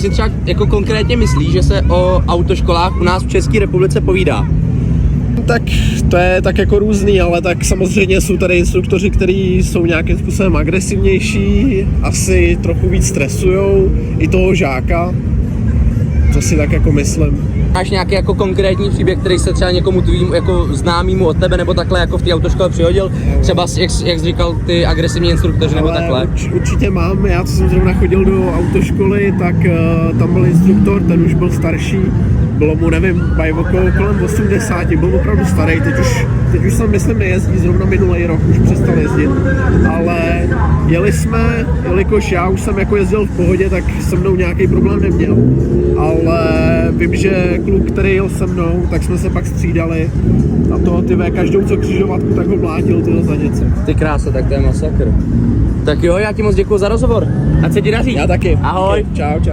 si třeba jako konkrétně myslíš, že se o autoškolách u nás v České republice povídá? Tak to je tak jako různý, ale tak samozřejmě jsou tady instruktoři, kteří jsou nějakým způsobem agresivnější, asi trochu víc stresujou i toho žáka, to si tak jako myslím. Máš nějaký jako konkrétní příběh, který se třeba někomu tvým jako známýmu od tebe nebo takhle jako v té autoškole přihodil? Třeba jak jsi říkal ty agresivní instruktoři nebo takhle? Určitě mám, já co jsem zrovna chodil do autoškoly, tak tam byl instruktor, ten už byl starší, bylo mu nevím, kolem 80, byl opravdu starý, teď už jsem myslím nejezdí, zrovna minulý rok už přestal jezdit, ale jeli jsme, jelikož já už jsem jako jezdil v pohodě, tak se mnou nějaký problém neměl, ale vím, že kluk, který jel se mnou, tak jsme se pak střídali a to každou co křižovatku, tak ho mlátil za něco. Ty krása, tak to je masakr. Tak jo, já ti moc děkuju za rozhovor. Ať se ti daří. Já taky. Ahoj. Okay, čau.